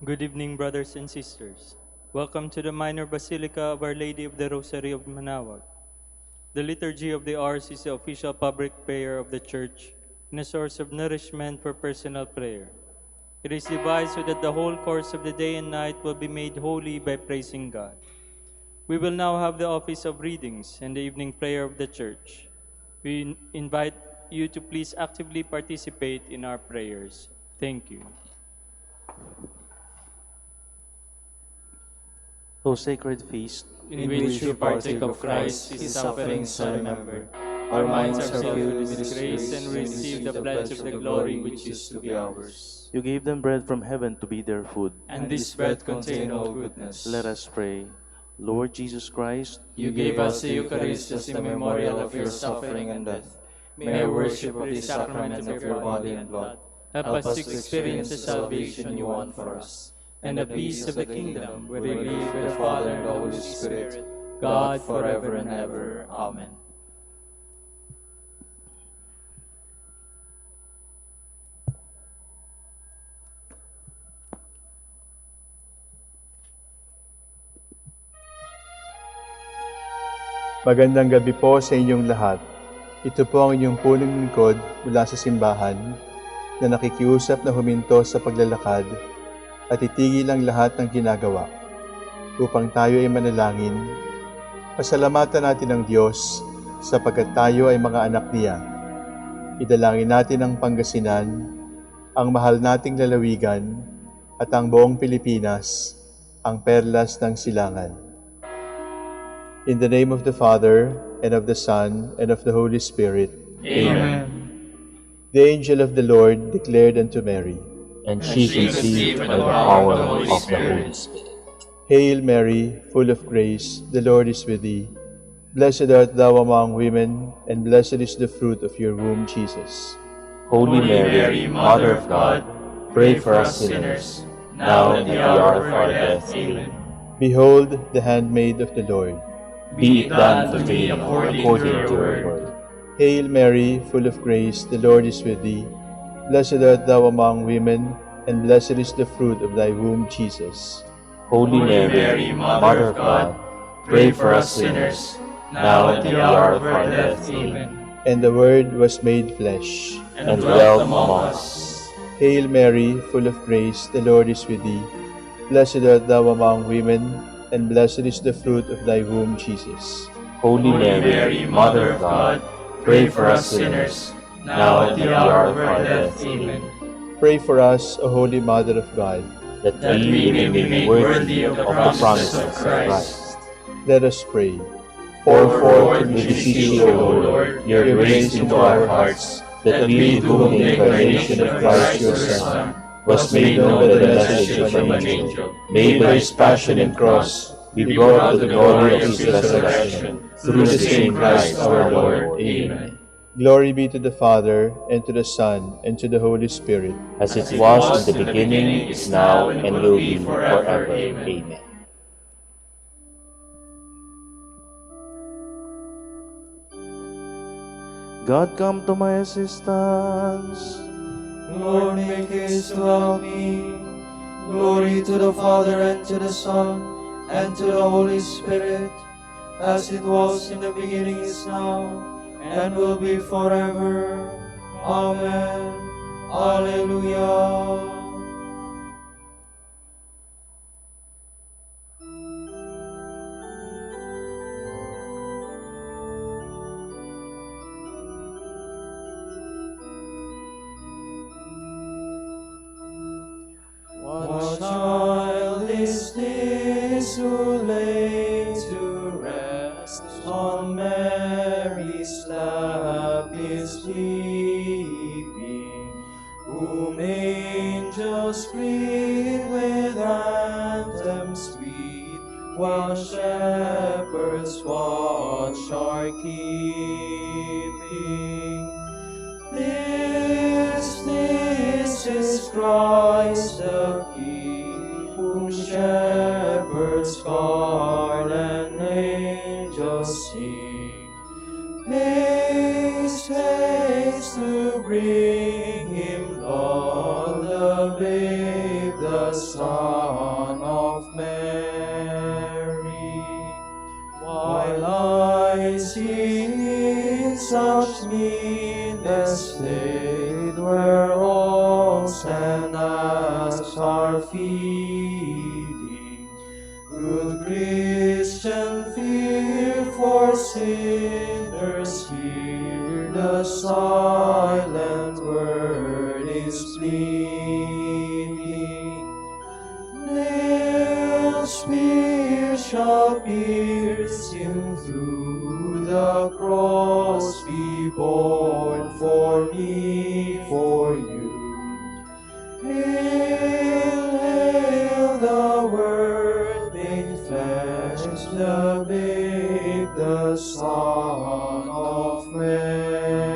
Good evening, brothers and sisters. Welcome to the Minor Basilica of Our Lady of the Rosary of Manaoag. The Liturgy of the Hours is the official public prayer of the Church and a source of nourishment for personal prayer. It is devised so that the whole course of the day and night will be made holy by praising God. We will now have the office of readings and the evening prayer of the Church. We invite you to please actively participate in our prayers. Thank you. O sacred feast, in which we partake of Christ, His sufferings are remembered. Our minds are filled with His grace, and we receive the pledge of the glory which is to be ours. you gave them bread from heaven to be their food. And this bread contains all goodness. Let us pray. Lord Jesus Christ, You gave us the Eucharist as the memorial of your suffering and death. May our worship of this sacrament of your body and blood help us to experience the salvation you want for us, and the peace of the kingdom, where we live with the Father and the Holy Spirit, God forever and ever. Amen. Magandang gabi po sa inyong lahat. Ito po ang inyong punong lingkod mula sa simbahan na nakikiusap na huminto sa paglalakad at itigil ang lahat ng ginagawa upang tayo ay manalangin. Pasalamatan natin ang Diyos sapagkat tayo ay mga anak niya. Idalangin natin ang Pangasinan, ang mahal nating lalawigan at ang buong Pilipinas, ang perlas ng silangan. In the name of the Father, and of the Son, and of the Holy Spirit. Amen. The angel of the Lord declared unto Mary, and she conceived by the power of the Holy Spirit. Hail Mary, full of grace, the Lord is with thee. Blessed art thou among women, and blessed is the fruit of your womb, Jesus. Holy Mary, Mother of God, pray for us sinners, now and at the hour of our death. Amen. Behold the handmaid of the Lord. Be it done to me according to your word. Hail Mary, full of grace, the Lord is with thee. Blessed art thou among women, and blessed is the fruit of thy womb, Jesus. Holy Mary, Mother of God, pray for us sinners, now and at the hour of our death. Amen. And the Word was made flesh, and dwelt among us. Hail Mary, full of grace, the Lord is with thee. Blessed art thou among women, and blessed is the fruit of thy womb, Jesus. Holy Mary, Mother of God, pray for us sinners, now and at the hour of our death. Amen. Pray for us, O Holy Mother of God, that we may be made worthy of the promises of Christ. Let us pray. Pour forth, we beseech you, O Lord, your grace into our hearts, that we, to whom the incarnation of Christ your Son was made known by the message of an angel, may by his passion and cross be brought to the glory of his resurrection, through the same Christ our Lord. Amen. Glory be to the Father, and to the Son, and to the Holy Spirit. As it was in the beginning, is now, and will be forever. Amen. God, come to my assistance. Lord, make haste to help me. Glory to the Father, and to the Son, and to the Holy Spirit, as it was in the beginning, is now, and will be forever. Amen. Alleluia. What child is this who lay to rest on Mary's lap is sleeping, whom angels greet with anthems sweet, while shepherds watch are keeping. This is Christ the King, whom shepherds guard and angels sing. Haste, haste to bring him, Lord, the babe, the the Son of Mary. While I see in such meanness state where ox and asps are feeding, good Christian, fear for sinners, hear the silent word is pleading. Nails, spears shall pierce him through the cross, be born for me, for you. Hail, hail, the Word made flesh, the babe, the Son of Mary.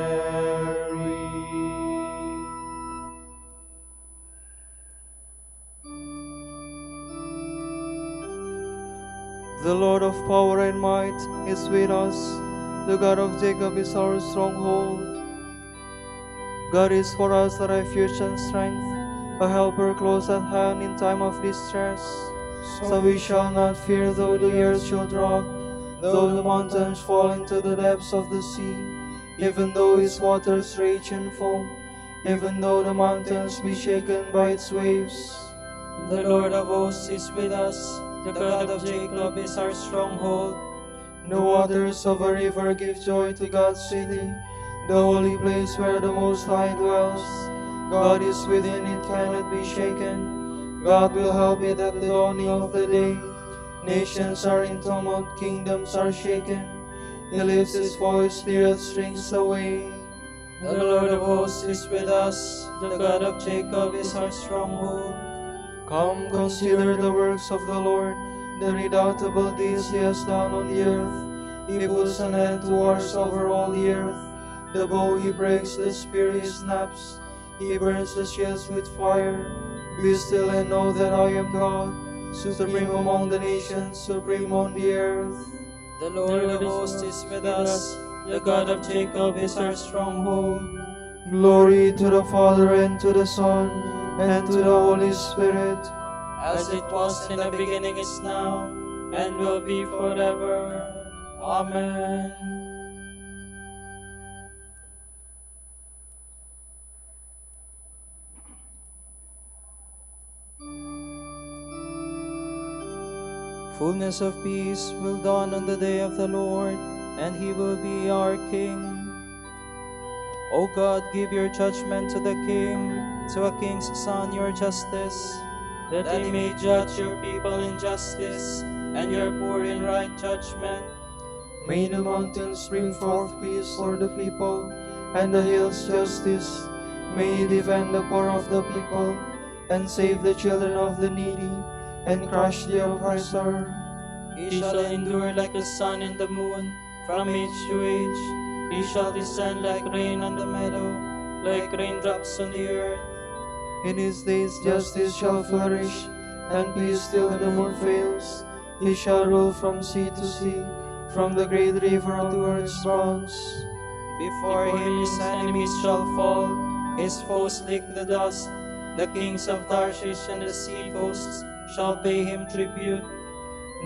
The Lord of power and might is with us. The God of Jacob is our stronghold. God is for us a refuge and strength, a helper close at hand in time of distress. So we shall not fear though the earth should rock, though the mountains fall into the depths of the sea, even though its waters rage and foam, even though the mountains be shaken by its waves. The Lord of hosts is with us. The God of Jacob is our stronghold. The waters of a river give joy to God's city, the holy place where the Most High dwells. God is within, it cannot be shaken. God will help it at the dawning of the day. Nations are in tumult, kingdoms are shaken. He lifts his voice, the earth shrinks away. The Lord of hosts is with us. The God of Jacob is our stronghold. Come, consider the works of the Lord, the redoubtable deeds he has done on the earth. He puts an end to wars over all the earth. The bow he breaks, the spear he snaps. He burns the shields with fire. Be still and know that I am God, supreme among the nations, supreme on the earth. The Lord of hosts is with us. The God of Jacob is our stronghold. Glory to the Father, and to the Son, and to the Holy Spirit. As it was in the beginning, is now, and will be forever. Amen. Fullness of peace will dawn on the day of the Lord, and he will be our King. O God, give your judgment to the King, to a king's son your justice. That he may judge your people in justice, and your poor in right judgment. May the mountains bring forth peace for the people, and the hills justice. May he defend the poor of the people, and save the children of the needy, and crush the oppressor. He shall endure like the sun and the moon, from age to age. He shall descend like rain on the meadow, like raindrops on the earth. In his days justice shall flourish, and peace till the moon fails. He shall rule from sea to sea, from the great river towards bounds. Before him his enemies shall fall, his foes lick the dust. The kings of Tarshish and the sea coasts shall pay him tribute.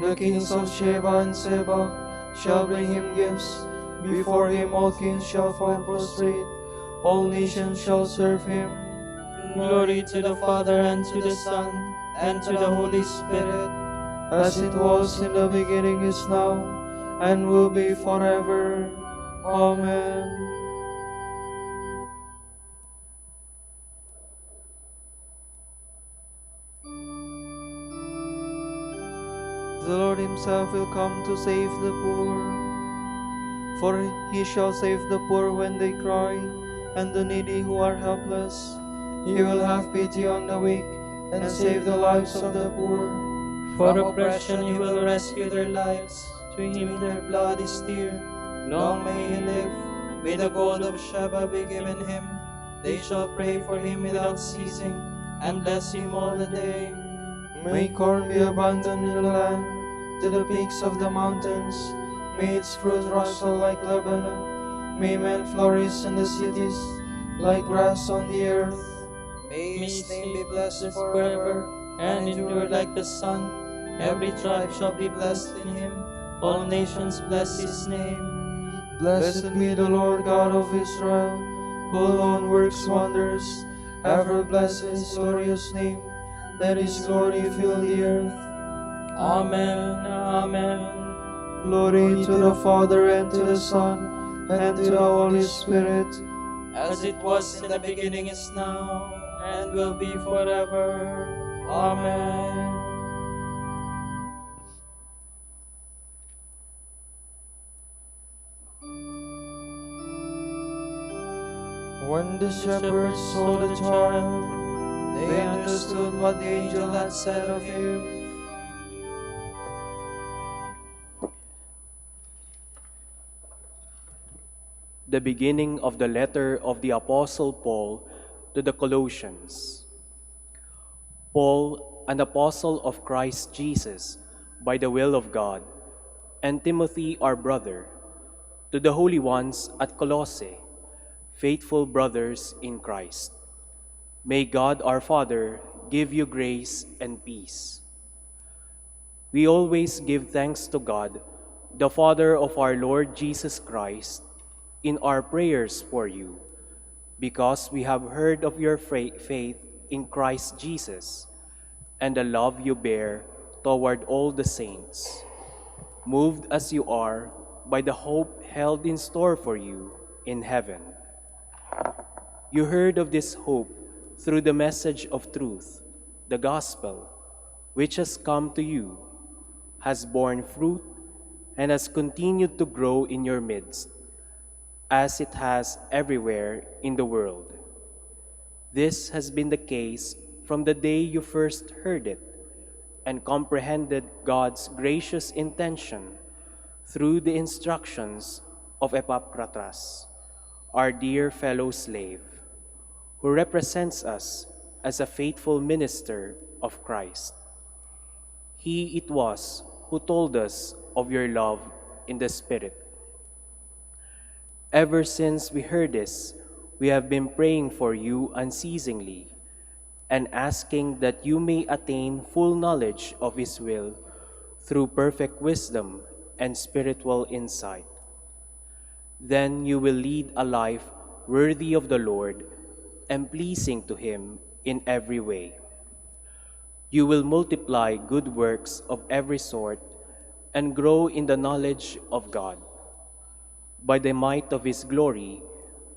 The kings of Sheba and Seba shall bring him gifts. Before him all kings shall fall prostrate. All nations shall serve him. Glory to the Father, and to the Son, and to the Holy Spirit. As it was in the beginning, is now, and will be forever. Amen. The Lord himself will come to save the poor. For he shall save the poor when they cry, and the needy who are helpless. He will have pity on the weak, and save the lives of the poor. For oppression he will rescue their lives. To him their blood is dear. Long may he live. May the gold of Sheba be given him. They shall pray for him without ceasing, and bless him all the day. May corn be abundant in the land, to the peaks of the mountains. May its fruit rustle like Lebanon. May men flourish in the cities, like grass on the earth. May his name be blessed forever, and endure like the sun. Every tribe shall be blessed in him. All nations bless his name. Blessed be the Lord God of Israel, who alone works wonders. Ever bless his glorious name. Let his glory fill the earth. Amen. Amen. Glory to the Father, and to the Son, and to the Holy Spirit, As it was in the beginning, is now, and will be forever. Amen. When the shepherds saw the child, they understood what the angel had said of him. The beginning of the letter of the Apostle Paul to the Colossians. Paul, an apostle of Christ Jesus, by the will of God, and Timothy, our brother, to the holy ones at Colossae, faithful brothers in Christ. May God our Father give you grace and peace. We always give thanks to God, the Father of our Lord Jesus Christ, in our prayers for you, because we have heard of your faith in Christ Jesus and the love you bear toward all the saints, moved as you are by the hope held in store for you in heaven. You heard of this hope through the message of truth, the gospel, which has come to you, has borne fruit, and has continued to grow in your midst, as it has everywhere in the world. This has been the case from the day you first heard it and comprehended God's gracious intention through the instructions of Epaphroditus, our dear fellow slave, who represents us as a faithful minister of Christ. He it was who told us of your love in the Spirit. Ever since we heard this, we have been praying for you unceasingly and asking that you may attain full knowledge of His will through perfect wisdom and spiritual insight. Then you will lead a life worthy of the Lord and pleasing to Him in every way. You will multiply good works of every sort and grow in the knowledge of God. By the might of His glory,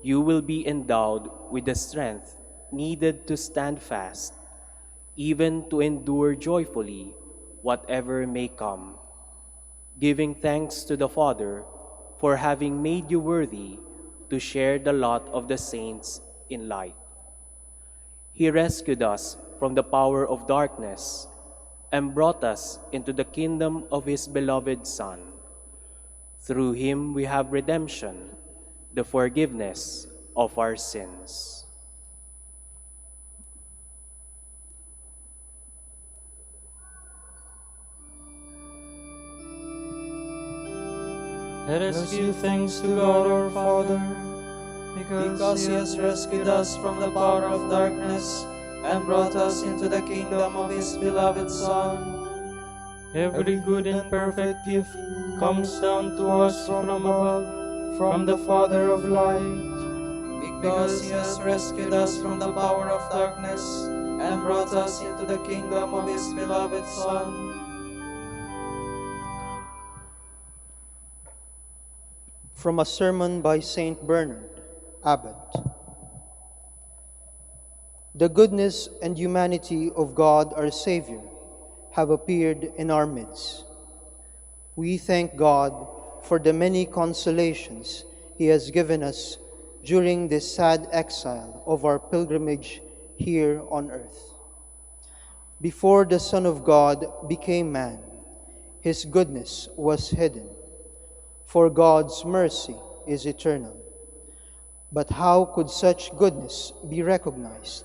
you will be endowed with the strength needed to stand fast, even to endure joyfully whatever may come, giving thanks to the Father for having made you worthy to share the lot of the saints in light. He rescued us from the power of darkness and brought us into the kingdom of His beloved Son. Through Him we have redemption, the forgiveness of our sins. Let us give thanks to God our Father, because He has rescued us from the power of darkness and brought us into the kingdom of His beloved Son. Every good and perfect gift comes down to us from above, from the Father of light. Because He has rescued us from the power of darkness and brought us into the kingdom of His beloved Son. From a sermon by Saint Bernard, Abbot. The goodness and humanity of God our Savior have appeared in our midst. We thank God for the many consolations He has given us during this sad exile of our pilgrimage here on earth. Before the Son of God became man, His goodness was hidden, for God's mercy is eternal. But how could such goodness be recognized?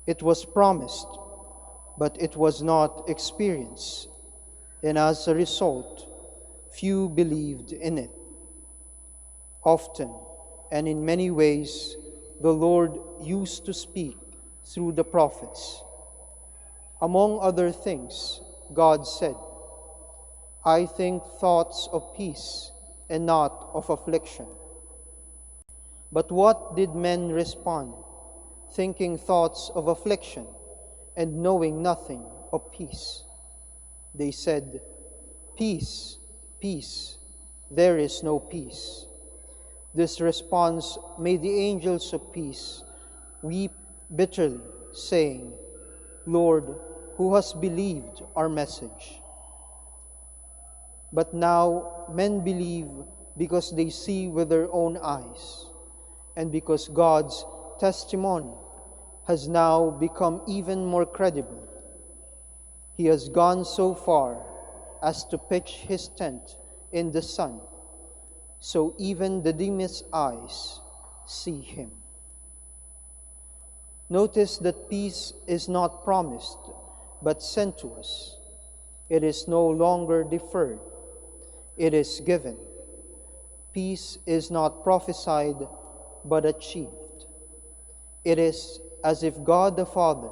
It was promised, but it was not experienced, and as a result, few believed in it. Often, and in many ways, the Lord used to speak through the prophets. Among other things, God said, I think thoughts of peace and not of affliction. But what did men respond, thinking thoughts of affliction and knowing nothing of peace? They said, peace, peace, there is no peace. This response made the angels of peace weep bitterly, saying, Lord, who has believed our message? But now men believe because they see with their own eyes, and because God's testimony has now become even more credible. He has gone so far as to pitch his tent in the sun, so even the dimmest eyes see him. Notice that peace is not promised, but sent to us. It is no longer deferred. It is given. Peace is not prophesied, but achieved. It is as if God the Father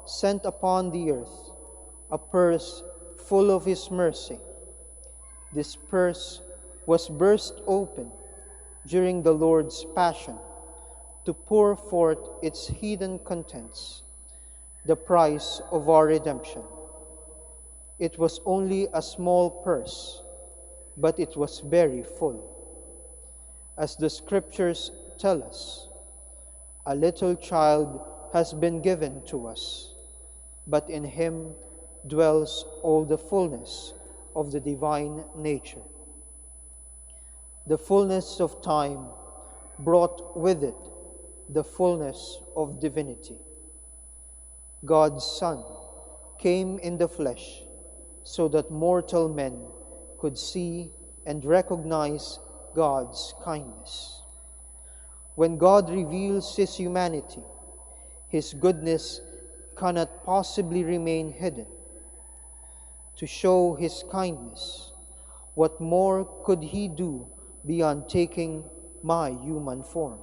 sent upon the earth a purse full of his mercy. This purse was burst open during the Lord's Passion to pour forth its hidden contents, the price of our redemption. It was only a small purse, but it was very full. As the Scriptures tell us, a little child has been given to us, but in him dwells all the fullness of the divine nature. The fullness of time brought with it the fullness of divinity. God's Son came in the flesh so that mortal men could see and recognize God's kindness. When God reveals his humanity, his goodness cannot possibly remain hidden. To show his kindness, what more could he do beyond taking my human form?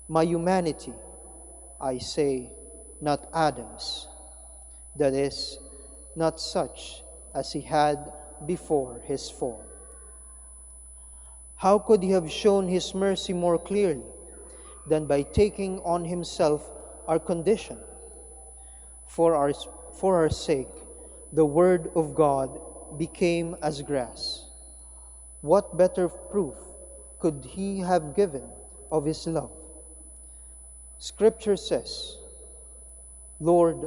My humanity, I say, not Adam's. That is, not such as he had before his fall. How could he have shown his mercy more clearly than by taking on himself our condition? For our sake, the Word of God became as grass. What better proof could he have given of his love? Scripture says, Lord,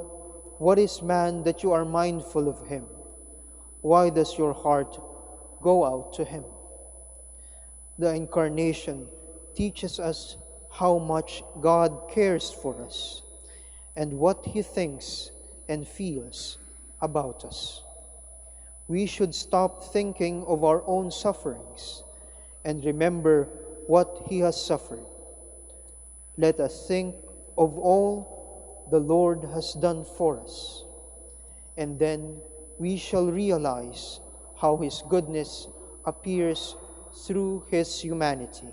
what is man that you are mindful of him? Why does your heart go out to him? The Incarnation teaches us how much God cares for us and what he thinks and feels about us. We should stop thinking of our own sufferings and remember what he has suffered. Let us think of all the Lord has done for us, and then we shall realize how his goodness appears through his humanity.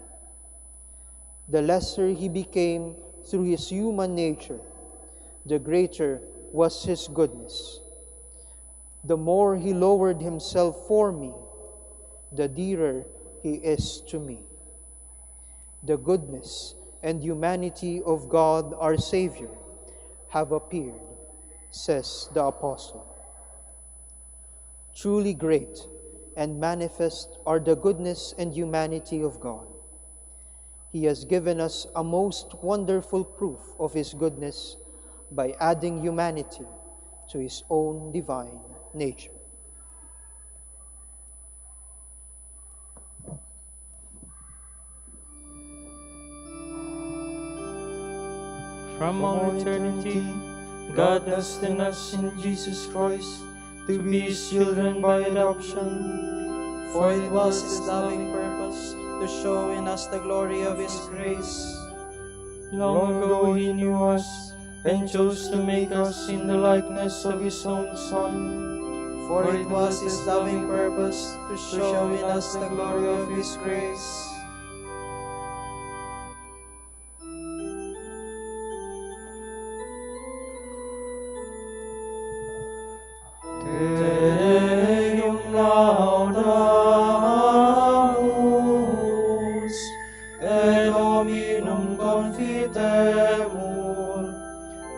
The lesser he became through his human nature, the greater was his goodness. The more he lowered himself for me, the dearer he is to me. The goodness and humanity of God our Savior have appeared, says the Apostle. Truly great and manifest are the goodness and humanity of God. He has given us a most wonderful proof of his goodness by adding humanity to his own divine nature. From all eternity, God destined us in Jesus Christ to be his children by adoption. For it was his loving purpose to show in us the glory of his grace. Long ago he knew us and chose to make us in the likeness of his own Son. For it was his loving purpose to show in us the glory of his grace.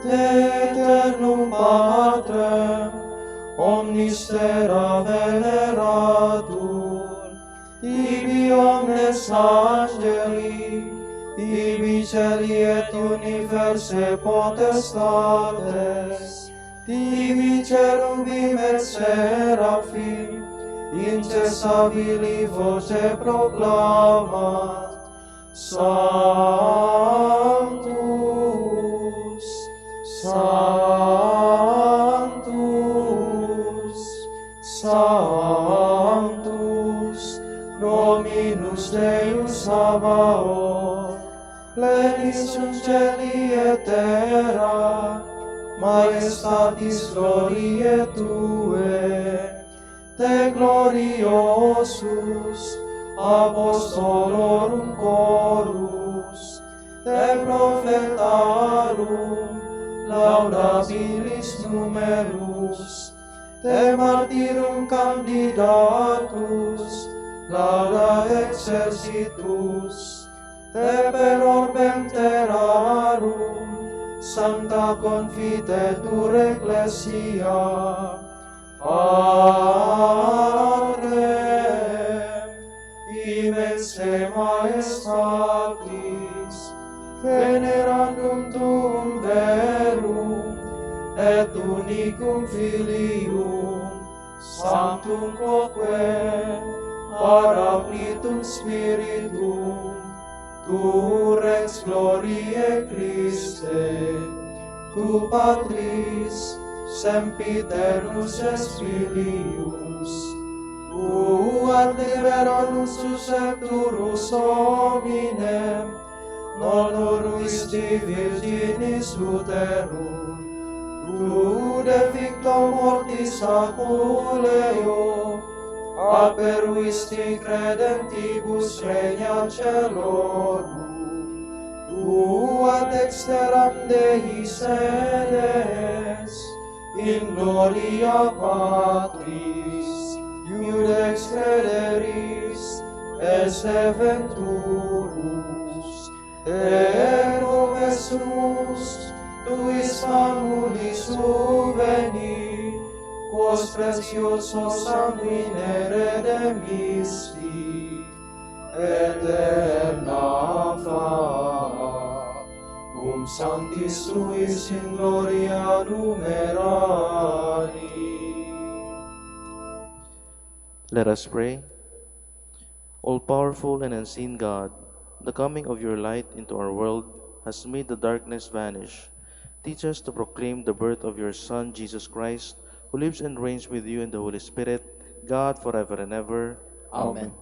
eternum Patrem, omnis terra veneratur, tibi omnes angeli, tibi celi et universe potestates, tibi cherubim et seraphim, incessabili voce proclamat, Sanctus, Sanctus, Sanctus, Dominus Deus Sabaoth, plenis sunt celi et terra, majestatis gloriae Tue, te gloriosus, apostolorum chorus, te prophetarum, laudabilis numerus, te martyrum candidatus, lauda exercitus, te per orbem terrarum, sancta confitetur ecclesia, Patrem, immense majestatis, venerandum tuum verum, et unicum Filium, sanctum quoque, Paraclitum Spiritum, tu rex gloriae Christe, tu Patris, sempiternus es Filius, tu ad liberum suscepturus hominem, non urbisti virginis uterum, tu de victo mortis aculeo, aperuisti credentibus regna celorum, tu ad exteram Dei sedes, in gloria Patris, iudex crederis, esse venturus, ergo mesmus, tuis famulis juveni, quos preciosos sanguine redemisti, eterna fama, cum sanctis tuis in gloria numerari. Let us pray. All-powerful and unseen God, the coming of your light into our world has made the darkness vanish. Teach us to proclaim the birth of your Son, Jesus Christ, who lives and reigns with you in the Holy Spirit, God forever and ever. Amen.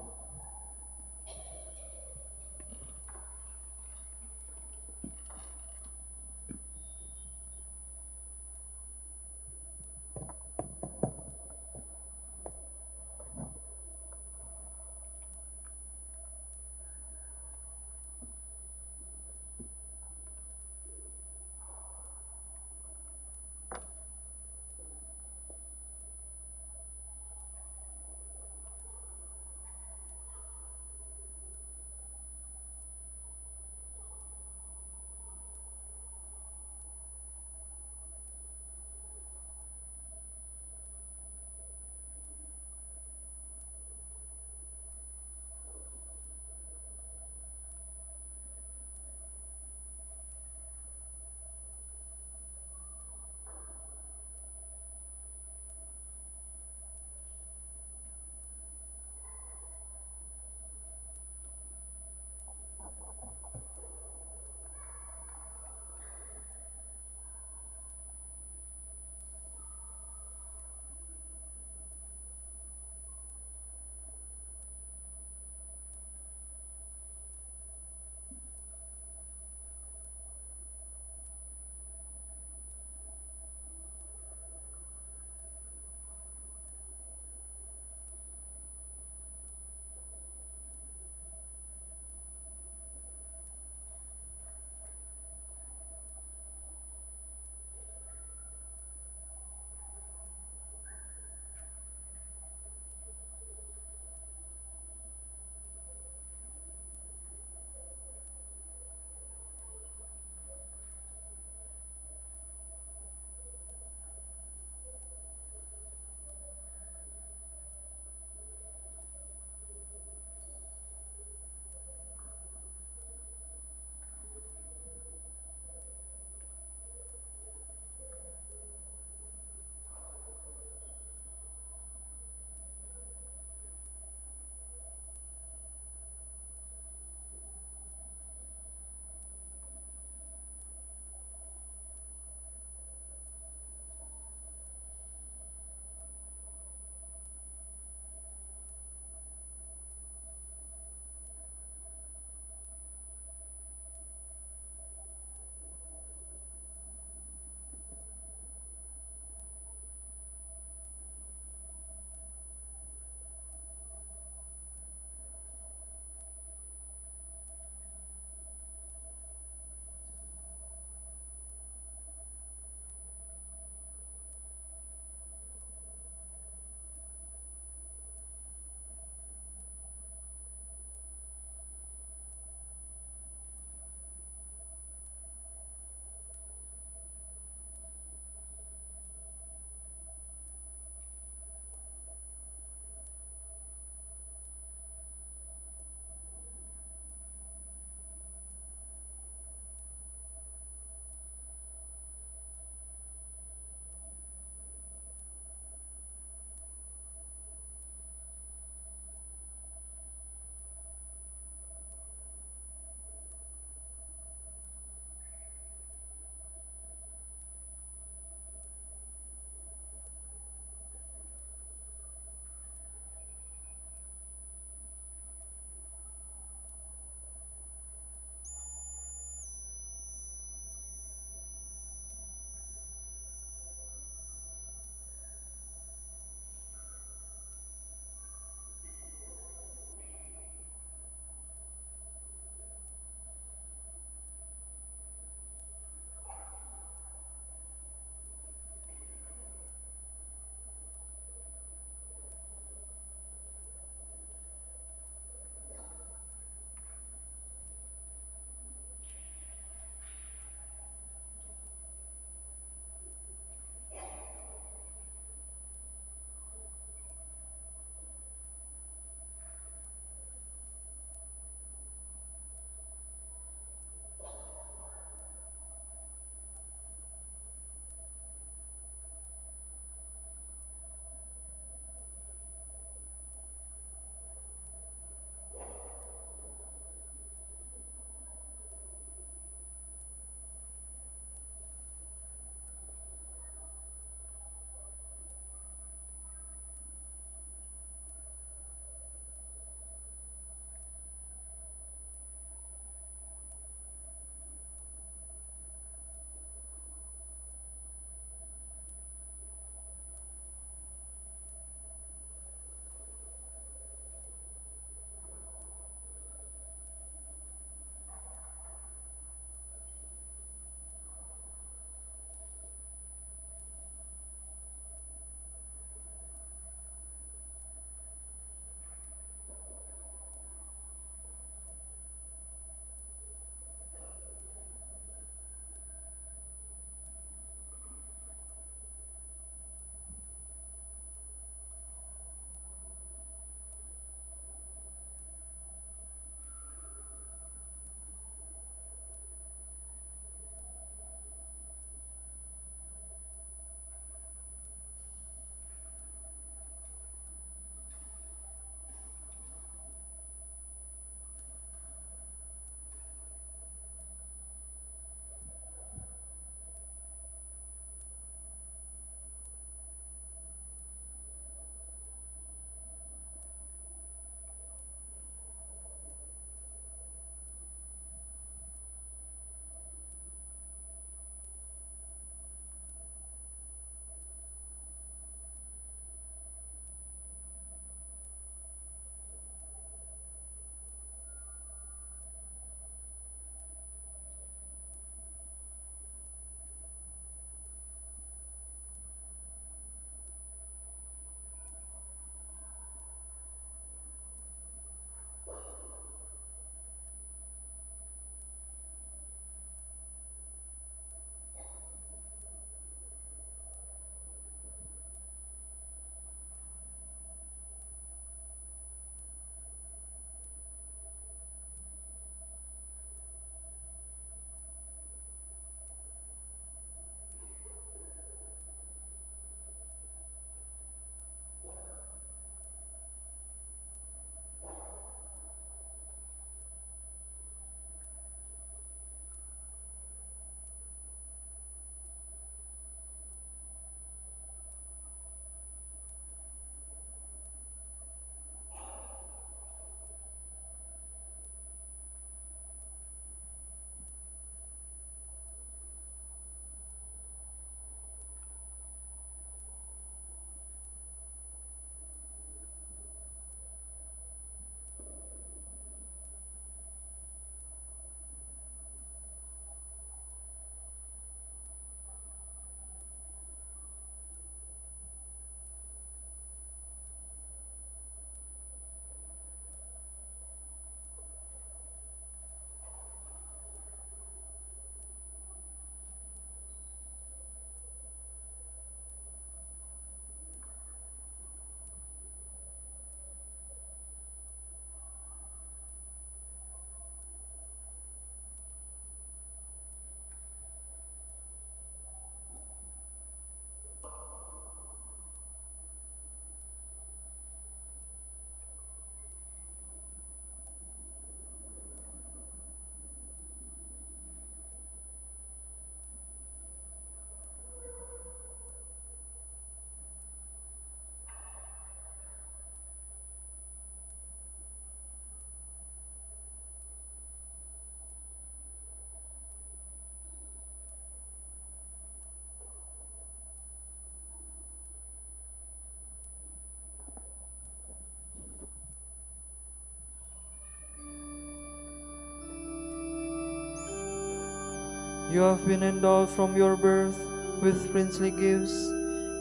You have been endowed from your birth with princely gifts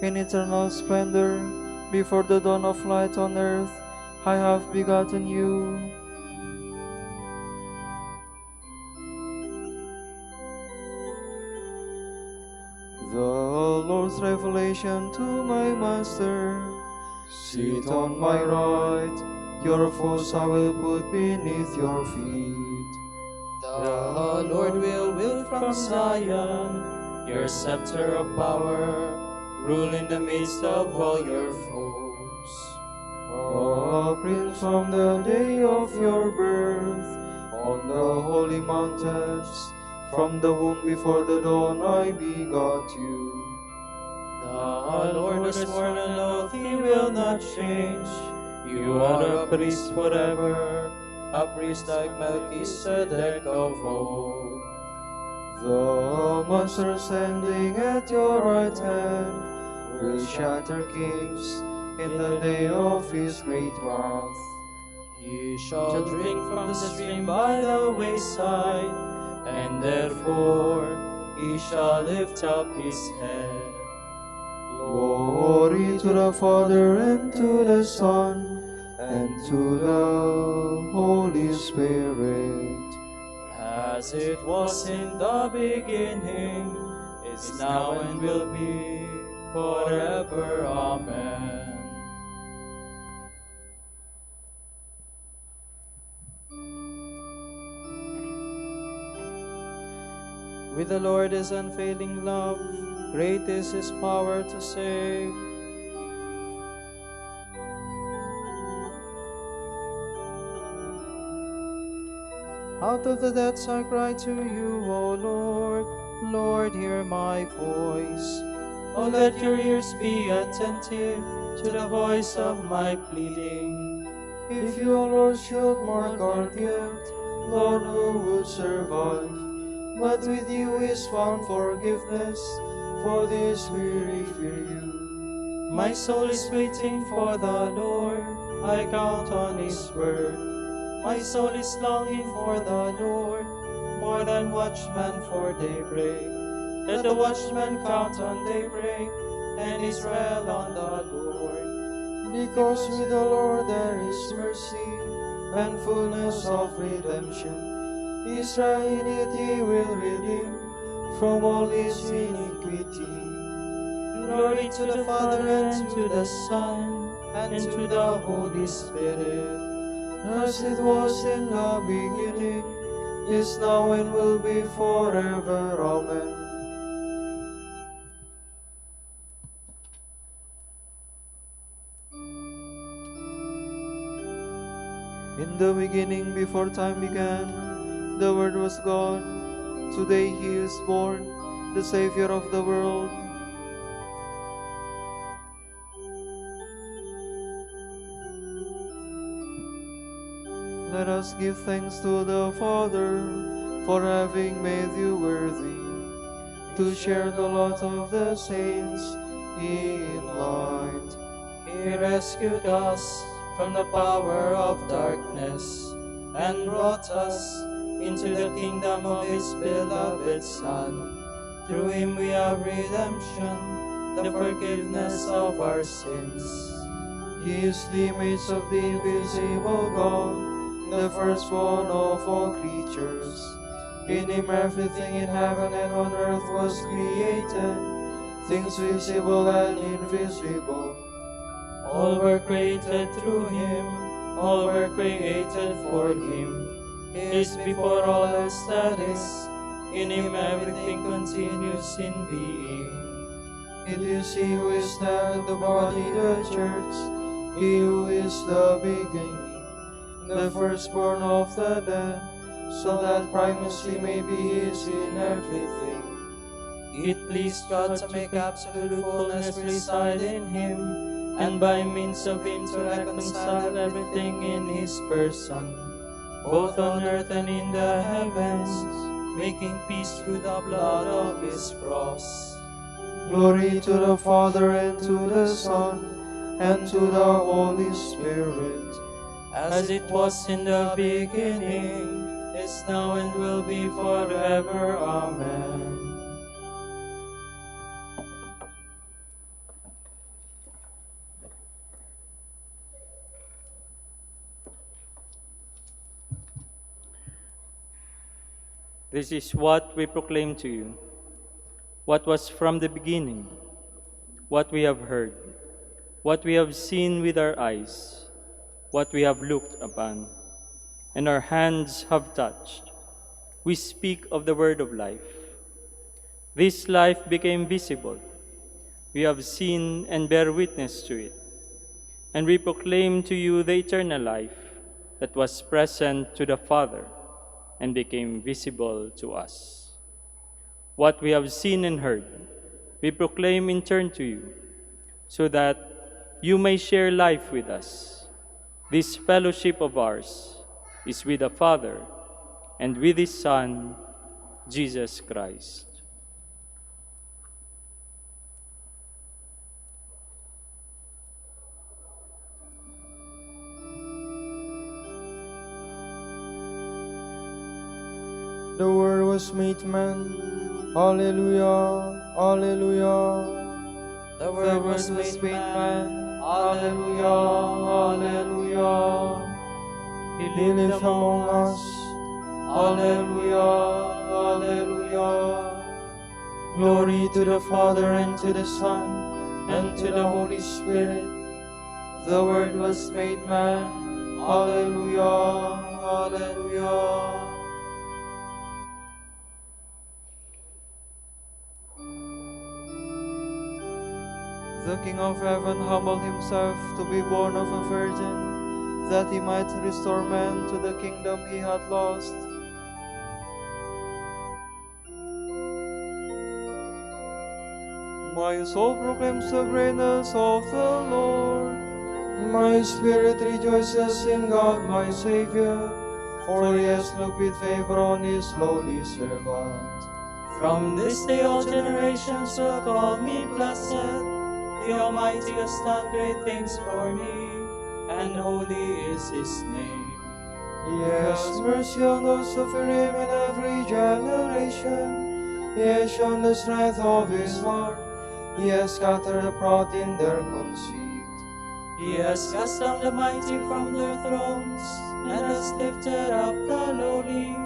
in eternal splendor. Before the dawn of light on earth, I have begotten you. The Lord's revelation to my master. Sit on my right, your foes I will put beneath your feet. The Lord will wield from Zion your scepter of power, rule in the midst of all your foes. O Prince, from the day of your birth, on the holy mountains, from the womb before the dawn I begot you. The Lord has sworn an oath he will not change. You are a priest forever, a priest like Melchizedek of old. The monster standing at your right hand will shatter kings in the day of his great wrath. He shall drink from the stream by the wayside, and therefore he shall lift up his head. Glory to the Father, and to the Son, and to the Holy Spirit. As it was in the beginning, is now and will be forever. Amen. With the Lord is unfailing love, great is his power to save. Out of the depths I cry to you, O Lord. Lord, hear my voice. O let your ears be attentive to the voice of my pleading. If you, O Lord, should mark our guilt, Lord, who would survive? But with you is found forgiveness, for this we fear you. My soul is waiting for the Lord, I count on his word. My soul is longing for the Lord, more than watchman for daybreak. Let the watchman count on daybreak, and Israel on the Lord. Because with the Lord there is mercy, and fullness of redemption. Israel he will redeem from all his iniquity. Glory to the Father, and to the Son, and to the Holy Spirit. As it was in the beginning, is now, and will be forever. Amen. In the beginning, before time began, the Word was God. Today he is born, the Savior of the world. Let us give thanks to the Father for having made you worthy to share the lot of the saints in light. He rescued us from the power of darkness and brought us into the kingdom of his beloved Son. Through him we have redemption, the forgiveness of our sins. He is the image of the invisible God, the firstborn of all creatures. In him everything in heaven and on earth was created, things visible and invisible. All were created through him, all were created for him. He is before all else that is, in him everything continues in being. It is he who is the head of the body, the church, he who is the beginning, the firstborn of the dead, so that primacy may be his in everything. It pleased God to make absolute fullness reside in him, and by means of him to reconcile everything in his person, both on earth and in the heavens, making peace through the blood of his cross. Glory to the Father, and to the Son, and to the Holy Spirit. As it was in the beginning, is now and will be forever. Amen. This is what we proclaim to you, what was from the beginning, what we have heard, what we have seen with our eyes, what we have looked upon, and our hands have touched. We speak of the word of life. This life became visible. We have seen and bear witness to it. And we proclaim to you the eternal life that was present to the Father and became visible to us. What we have seen and heard, we proclaim in turn to you, so that you may share life with us. This fellowship of ours is with the Father and with His Son, Jesus Christ. The Word was made man. Alleluia, alleluia. The Word was made man. Alleluia, alleluia. He lives among us. Alleluia, alleluia. Glory to the Father, and to the Son, and to the Holy Spirit. The Word was made man. Alleluia, alleluia. The King of heaven humbled himself to be born of a virgin, that he might restore man to the kingdom he had lost. My soul proclaims the greatness of the Lord. My spirit rejoices in God my Savior, for he has looked with favor on his lowly servant. From this day all generations will call me blessed. The Almighty has done great things for me, and holy is His name. He has mercy on those who fear him in every generation. He has shown the strength of his heart. He has scattered the proud in their conceit. He has cast down the mighty from their thrones, and has lifted up the lowly.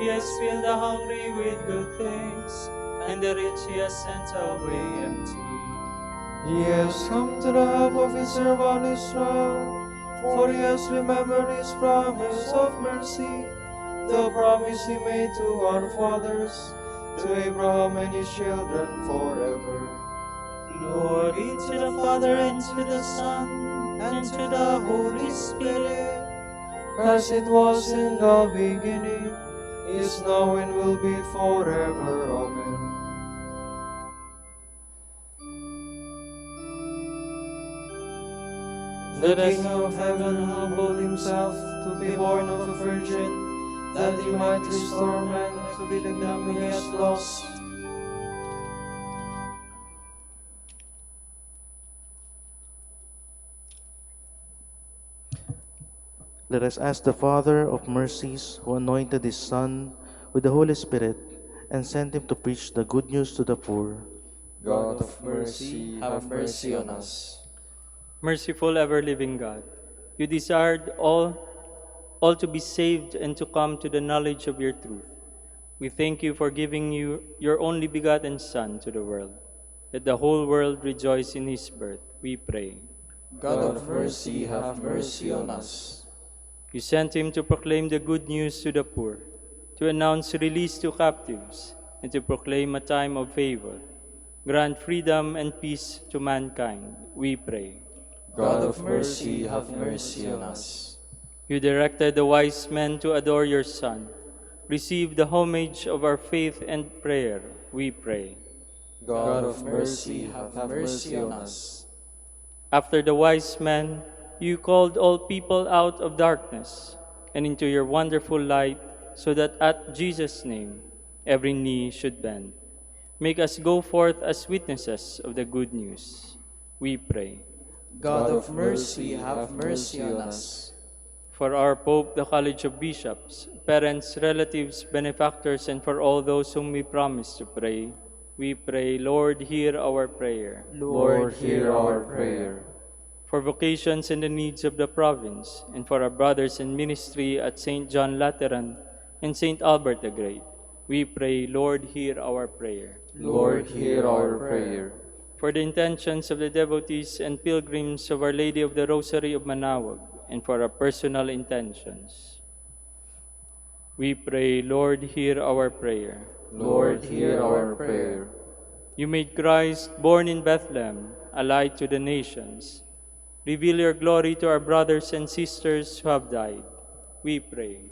He has filled the hungry with good things, and the rich He has sent away empty. He has come to the help of his servant Israel, for he has remembered his promise of mercy, the promise he made to our fathers, to Abraham and his children forever. Glory to the Father, and to the Son, and to the Holy Spirit, As it was in the beginning, is now, and will be forever. Amen. The King of heaven humbled himself to be born of a virgin, that he might restore man to the kingdom he has lost. Let us ask the Father of mercies, who anointed His Son with the Holy Spirit and sent Him to preach the good news to the poor. God of mercy, have mercy on us. Merciful ever-living God, you desired all to be saved and to come to the knowledge of your truth. We thank you for giving your only begotten Son to the world. Let the whole world rejoice in his birth, we pray. God of mercy, have mercy on us. You sent him to proclaim the good news to the poor, to announce release to captives, and to proclaim a time of favor. Grant freedom and peace to mankind, we pray. God of mercy, have mercy on us. You directed the wise men to adore your Son. Receive the homage of our faith and prayer, we pray. God of mercy, have mercy on us. After the wise men, you called all people out of darkness and into your wonderful light, so that at Jesus' name every knee should bend. Make us go forth as witnesses of the good news, we pray. God of mercy, have mercy on us. for our Pope, the College of Bishops, parents, relatives, benefactors, and for all those whom we promise to pray, we pray, Lord, hear our prayer. Lord, hear our prayer. For vocations and the needs of the province, and for our brothers in ministry at St. John Lateran and St. Albert the Great, we pray, Lord, hear our prayer. Lord, hear our prayer. For the intentions of the devotees and pilgrims of Our Lady of the Rosary of Manaoag, and for our personal intentions, we pray, Lord, hear our prayer. Lord, hear our prayer. You made Christ, born in Bethlehem, a light to the nations. Reveal your glory to our brothers and sisters who have died. We pray.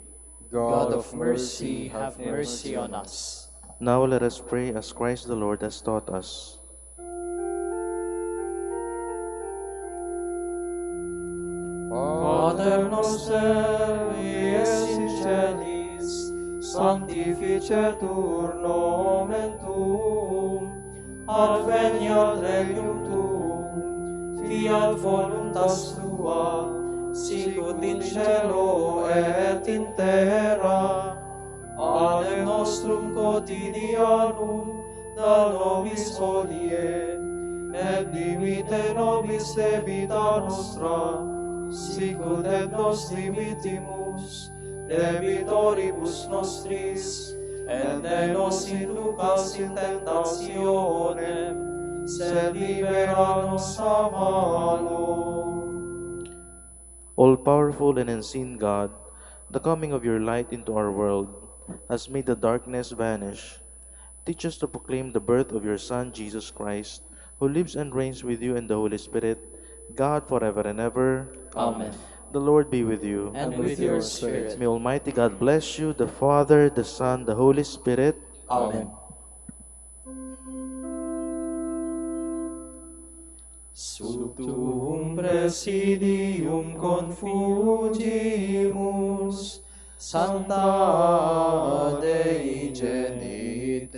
God of mercy, have mercy on us. Now let us pray as Christ the Lord has taught us. Pater noster, qui es in celis, sanctificetur nomen tuum, adveniat regnum tuum, fiat voluntas tua, sicut in cielo et in terra. Panem nostrum quotidianum da nobis hodie, et dimitte nobis debita nostra, sicut et nos dimittimus debitoribus nostris, et ne nos inducas in tentationem, sed libera nos a malo. All-powerful and unseen God, the coming of your light into our world has made the darkness vanish. Teach us to proclaim the birth of your Son, Jesus Christ, who lives and reigns with you in the Holy Spirit, God forever and ever. Amen. The Lord be with you. And with your spirit. May Almighty God bless you, the Father, the Son, the Holy Spirit. Amen. Sub tuum presidium confugimus, Sancta Dei Genitrix,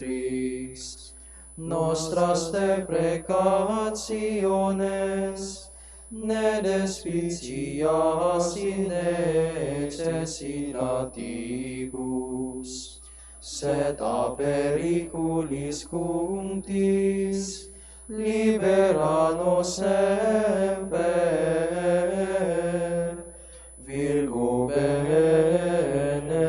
nostras deprecationes, ne despicias in necessitatibus, sed a periculis cunctis, libera nos semper, Virgo benedicta.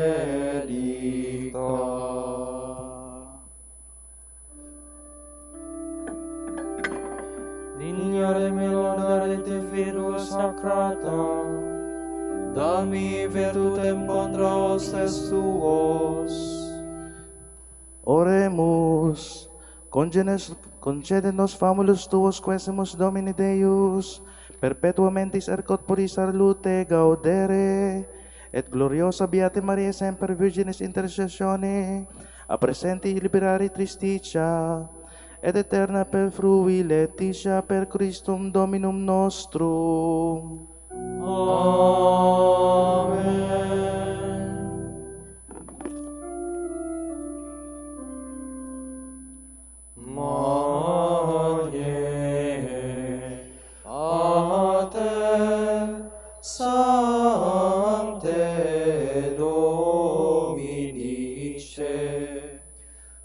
Dignare me laudarete Virgo sacrata, dami virtutem contra hostes tuos. Oremus. Concedenos famulus tuos quesimus Domini Deus, perpetuamentis ercot puris salute gaudere, et gloriosa Beate Maria semper Virginis intercessione, a presenti liberari tristitia, et eterna per frui letitia per Christum Dominum nostrum. Amen. Magne Pater Sancte Dominice,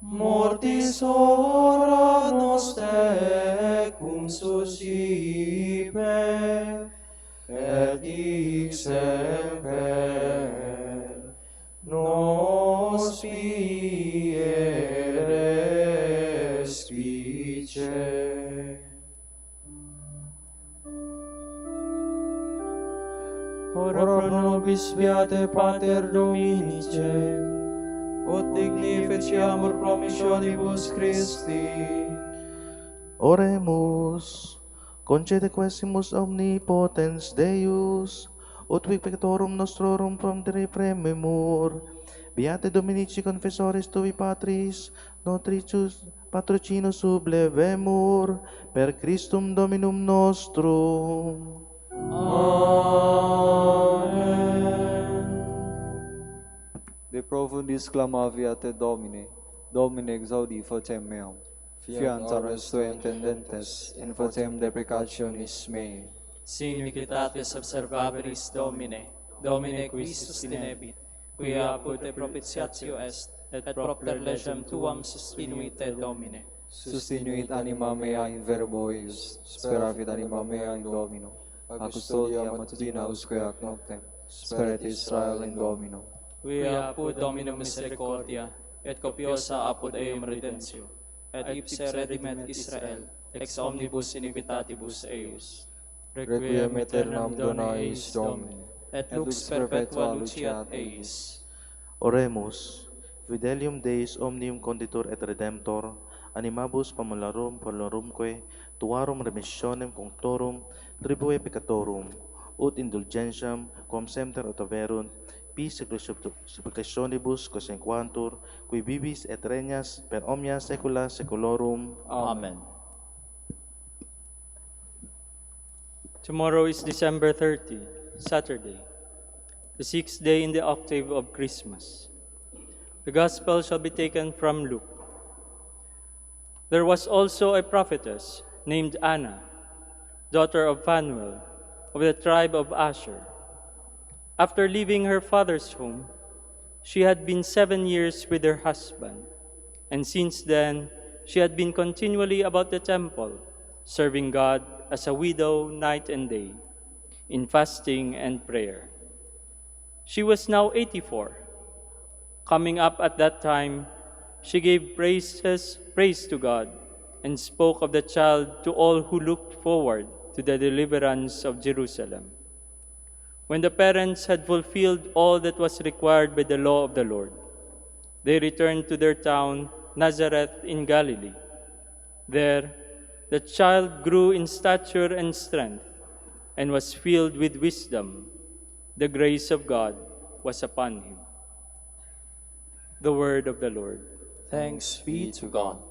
mortis hora nostre cum suscipe, et hic semper nos fiere spice. Ora pro nobis Beate Pater Dominice, ut dignificiamur promissionibus Christi. Oremus. Concede quesimus omnipotens Deus, ut victorum nostrorum from te premimur. Beate Dominici confessores tui Patris, notricius patrocinus sublevemur, per Christum Dominum nostrum. Amen. De profundis clamavi te Domine, Domine exaudi facem meam. Fiant aras tue intendentes, in facem deprecationis mei. Sin iniquitatis observabilis Domine, Domine qui sustinebit, qui apud te propitiatio est, et propter legem tuam sustinuite Domine. Sustinuit anima mea in verbo eius, speravit anima mea in Domino, a custodia matutina usque ac noctem, speret Israel in Domino. Qui apud Domino misericordia, et copiosa apud eum redentio, et ipse redimet Israel, ex omnibus iniquitatibus eius. Requiem aeternam dona eis Domine, Et lux perpetua luceat eis. Oremus, Fidelium Deis omnium conditor et redemptor, animabus pamulorumque, tuarum remissionem cunctorum, tribue peccatorum, ut indulgentiam, quam semper ut averunt, pis supplicationibus consequantur, qui vivis et regnas per omnia saecula saeculorum. Amen. Tomorrow is December 30, Saturday, the 6th day in the octave of Christmas. The Gospel shall be taken from Luke. There was also a prophetess named Anna, daughter of Phanuel, of the tribe of Asher. After leaving her father's home, she had been 7 years with her husband, and since then she had been continually about the temple, serving God as a widow night and day, in fasting and prayer. She was now 84. Coming up at that time, she gave praise to God and spoke of the child to all who looked forward to the deliverance of Jerusalem. When the parents had fulfilled all that was required by the law of the Lord, they returned to their town, Nazareth in Galilee. There, the child grew in stature and strength and was filled with wisdom. The grace of God was upon him. The word of the Lord. Thanks be to God.